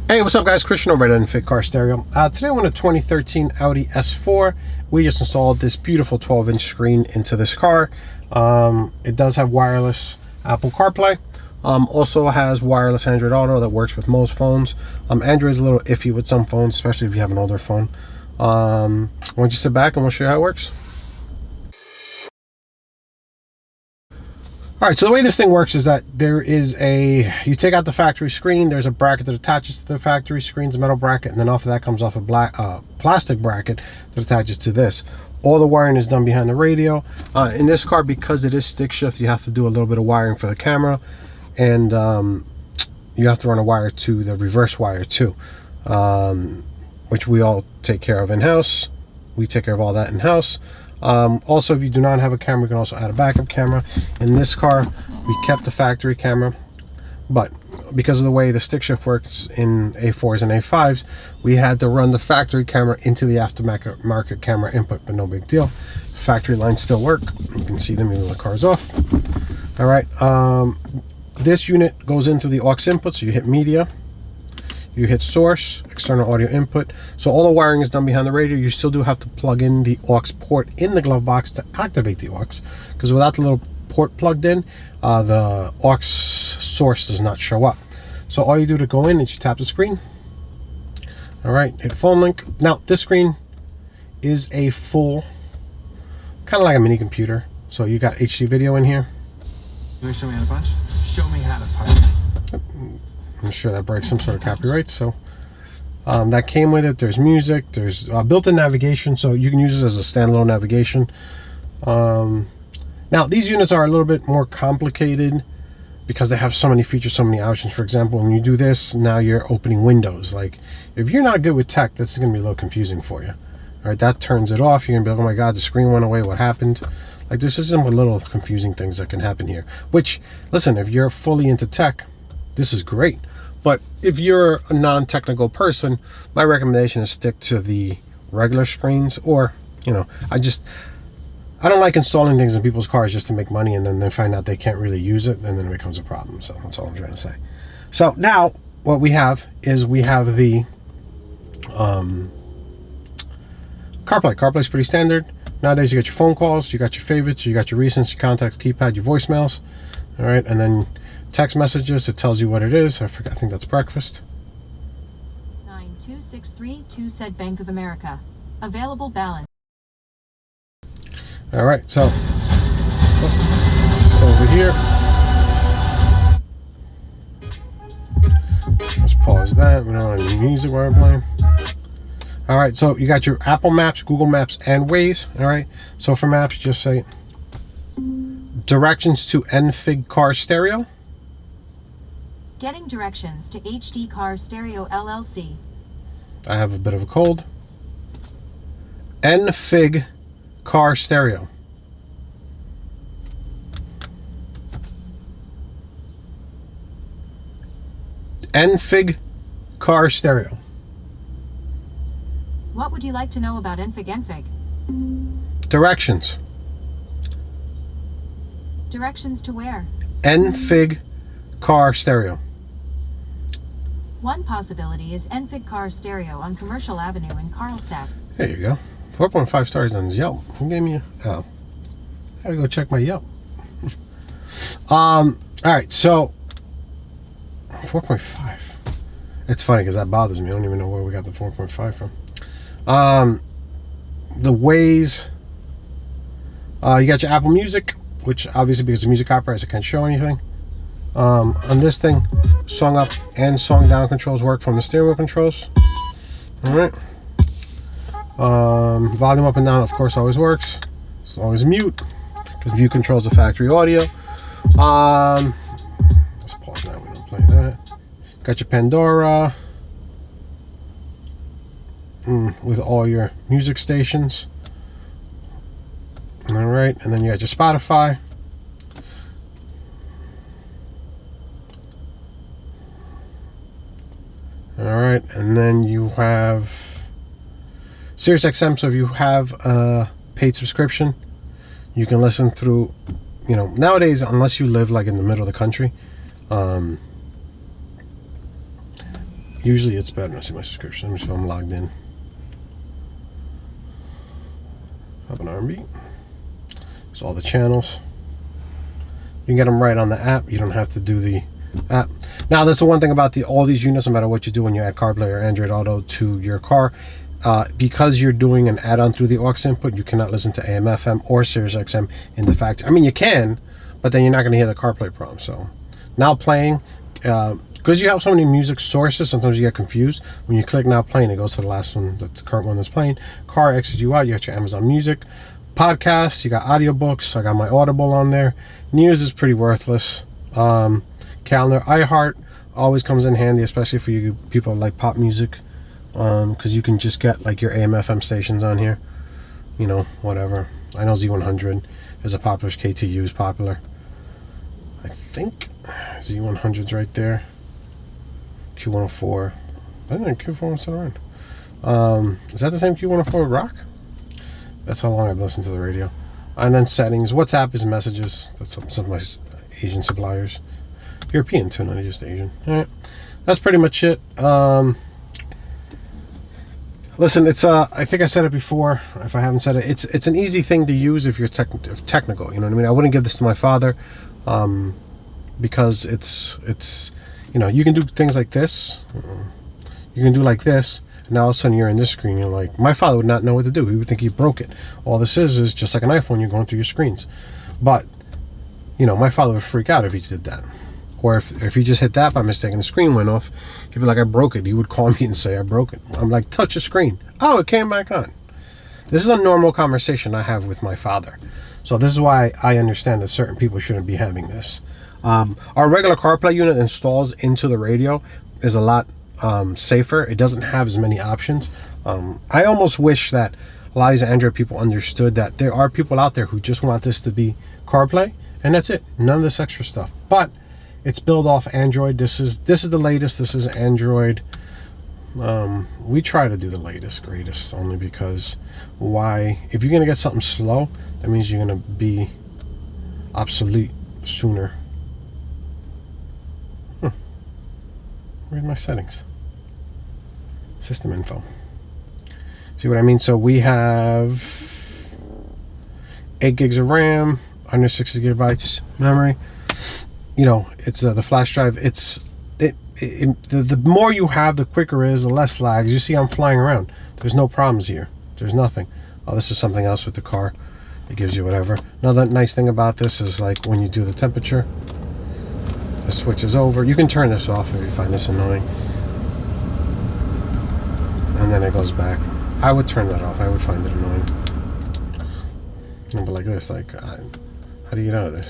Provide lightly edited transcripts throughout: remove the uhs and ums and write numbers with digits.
Hey, what's up guys? Christian over at Fit Car Stereo. Today I want a 2013 Audi S4. We just installed this beautiful 12-inch screen into this car. It does have wireless Apple CarPlay. Also has wireless Android Auto that works with most phones. Android is a little iffy with some phones, especially if you have an older phone. Why don't you sit back and we'll show you how it works. All right, so the way this thing works is that you take out the factory screen, there's a bracket that attaches to the factory screen, it's a metal bracket, and then off of that comes off a plastic bracket that attaches to this. All the wiring is done behind the radio. In this car, because it is stick shift, you have to do a little bit of wiring for the camera, and you have to run a wire to the reverse wire too, which we all take care of in-house. We take care of all that in-house. Also, if you do not have a camera, you can also add a backup camera. In this car, we kept the factory camera, but because of the way the stick shift works in A4s and A5s, we had to run the factory camera into the aftermarket camera input, but no big deal. Factory lines still work. You can see them even when the car's off. All right, this unit goes into the aux input, so you hit media, you hit source, external audio input. So all the wiring is done behind the radio. You still do have to plug in the aux port in the glove box to activate the aux, because without the little port plugged in, the aux source does not show up. So all you do to go in is you tap the screen. All right, hit phone link. Now this screen is a full, kind of like a mini computer. So you got HD video in here. You want to show me how to punch? Show me how to punch. I'm sure that breaks some sort of copyright. So that came with it. There's music, there's built-in navigation, so you can use this as a standalone navigation. Now these units are a little bit more complicated because they have so many features, so many options. For example, when you do this, now you're opening windows. Like, if you're not good with tech, this is going to be a little confusing for you. All right, that turns it off. You're going to be like, oh my god, the screen went away, what happened? Like, there's just some little confusing things that can happen here, which, listen, if you're fully into tech, this is great. But if you're a non-technical person, my recommendation is stick to the regular screens. Or, you know, I don't like installing things in people's cars just to make money, and then they find out they can't really use it, and then it becomes a problem. So that's all I'm trying to say. So now what we have is we have the CarPlay. CarPlay's pretty standard. Nowadays you got your phone calls, you got your favorites, you got your recents, your contacts, keypad, your voicemails. All right, and then text messages, it tells you what it is. I think that's breakfast. 92632 said Bank of America. Available balance. All right, so over here, let's pause that. We don't want any music while we're playing. All right, so you got your Apple Maps, Google Maps, and Waze. All right, so for maps, just say directions to Enfig Car Stereo. Getting directions to HD Car Stereo LLC. I have a bit of a cold. Enfig Car Stereo. Enfig Car Stereo. What would you like to know about Enfig? Directions. Directions to where? Enfig Car Stereo. One possibility is Enfig Car Stereo on Commercial Avenue in Carlstadt. There you go. 4.5 stars on Yelp. Who gave me a... Oh. I gotta go check my Yelp. All right, so 4.5. It's funny because that bothers me. I don't even know where we got the 4.5 from. The Waze. You got your Apple Music, which obviously because of music copyrights, I can't show anything. On this thing, song up and song down controls work from the steering wheel controls. All right. Volume up and down, of course, always works. It's always mute because mute controls the factory audio. Let's pause that. We don't play that. Got your Pandora with all your music stations. All right, and then you got your Spotify. All right, and then you have SiriusXM. So if you have a paid subscription, you can listen through, you know, nowadays, unless you live like in the middle of the country, Usually it's better. Let's see my subscription. Let me see if I'm logged in. Have an R&B. So all the channels. You can get them right on the app. You don't have to do the app. Now, that's the one thing about all these units, no matter what you do when you add CarPlay or Android Auto to your car, because you're doing an add-on through the aux input, you cannot listen to AM, FM, or Sirius XM in the factory. I mean, you can, but then you're not going to hear the CarPlay prompt. So now playing, because you have so many music sources, sometimes you get confused. When you click now playing, it goes to the last one, the current one that's playing. Car exits you out. You got your Amazon Music. Podcasts, you got audiobooks. I got my Audible on there. News is pretty worthless. Calendar, iHeart always comes in handy, especially for you people like pop music, because you can just get like your AM FM stations on here, you know, whatever. I know Z100 is a popular, KTU is popular. I think Z100's right there. Q104. I didn't know Q4 was still around. Is that the same Q104 Rock? That's how long I've listened to the radio. And then settings. WhatsApp is messages. That's some of my Asian suppliers. European too, not just Asian. All right, that's pretty much it. Listen, it's I think I said it before. If I haven't said it, it's an easy thing to use if you're technical. You know what I mean? I wouldn't give this to my father, because it's you know, you can do things like this. You can do like this. And now all of a sudden you're in this screen. You're like, my father would not know what to do. He would think he broke it. All this is just like an iPhone. You're going through your screens, but you know, my father would freak out if he did that. Or if he just hit that by mistake and the screen went off, he'd be like, I broke it. He would call me and say, I broke it. I'm like, touch the screen. Oh, it came back on. This is a normal conversation I have with my father. So this is why I understand that certain people shouldn't be having this. Our regular CarPlay unit installs into the radio is a lot safer. It doesn't have as many options. I almost wish that a lot of these Android people understood that there are people out there who just want this to be CarPlay, and that's it. None of this extra stuff. But it's built off Android. This is the latest. This is Android. We try to do the latest, greatest, only because why? If you're gonna get something slow, that means you're gonna be obsolete sooner. Where's my settings? System info. See what I mean? So we have 8 gigs of RAM, 160 gigabytes memory. You know, it's the flash drive. The more you have, the quicker it is, the less lags. You see, I'm flying around. There's no problems here. There's nothing. Oh, this is something else with the car. It gives you whatever. Another nice thing about this is like when you do the temperature, it switches over. You can turn this off if you find this annoying, and then it goes back. I would turn that off. I would find it annoying. But like this, like, how do you get out of this?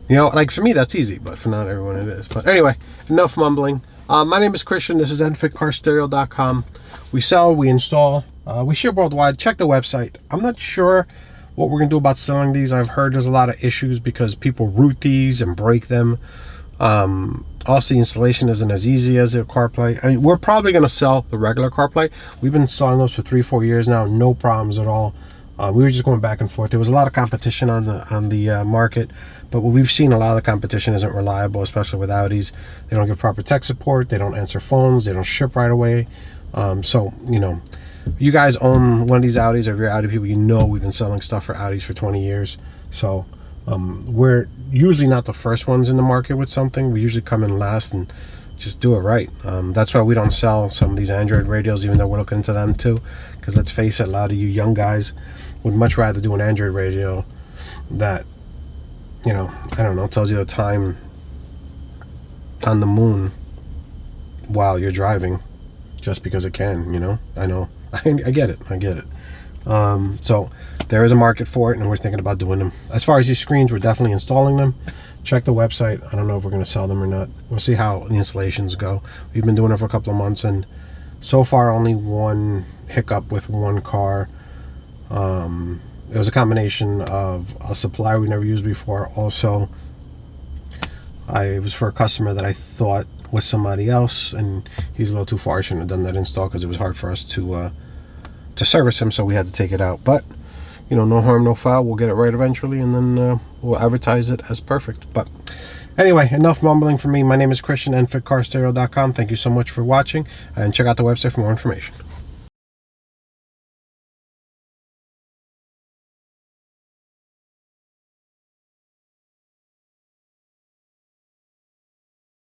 You know, like for me that's easy, but for not everyone it is. But anyway, enough mumbling. My name is Christian. This is enfitcarstereo.com. We sell, we install, we ship worldwide. Check the website. I'm not sure what we're gonna do about selling these. I've heard there's a lot of issues because people root these and break them. Also, the installation isn't as easy as a CarPlay. I mean, we're probably gonna sell the regular CarPlay. We've been selling those for 3-4 years now, no problems at all. We were just going back and forth. There was a lot of competition on the market, but what we've seen, a lot of the competition isn't reliable, especially with Audis. They don't give proper tech support. They don't answer phones. They don't ship right away. So, you know, you guys own one of these Audis, or if you're Audi people, you know we've been selling stuff for Audis for 20 years. So we're usually not the first ones in the market with something. We usually come in last and just do it right. That's why we don't sell some of these Android radios, even though we're looking into them too, because let's face it, a lot of you young guys would much rather do an Android radio that, you know, I don't know, tells you the time on the moon while you're driving, just because it can, you know. I know, I get it, so there is a market for it, and we're thinking about doing them. As far as these screens, we're definitely installing them. Check the website. I don't know if we're going to sell them or not. We'll see how the installations go. We've been doing it for a couple of months, and so far only one hiccup with one car. It was a combination of a supplier we never used before. Also, it was for a customer that I thought was somebody else, and he's a little too far. I shouldn't have done that install because it was hard for us to service him, so we had to take it out. But you know, no harm, no foul. We'll get it right eventually, and then we'll advertise it as perfect. But anyway, enough mumbling for me. My name is Christian, EnFitCarStereo.com. Thank you so much for watching, and check out the website for more information.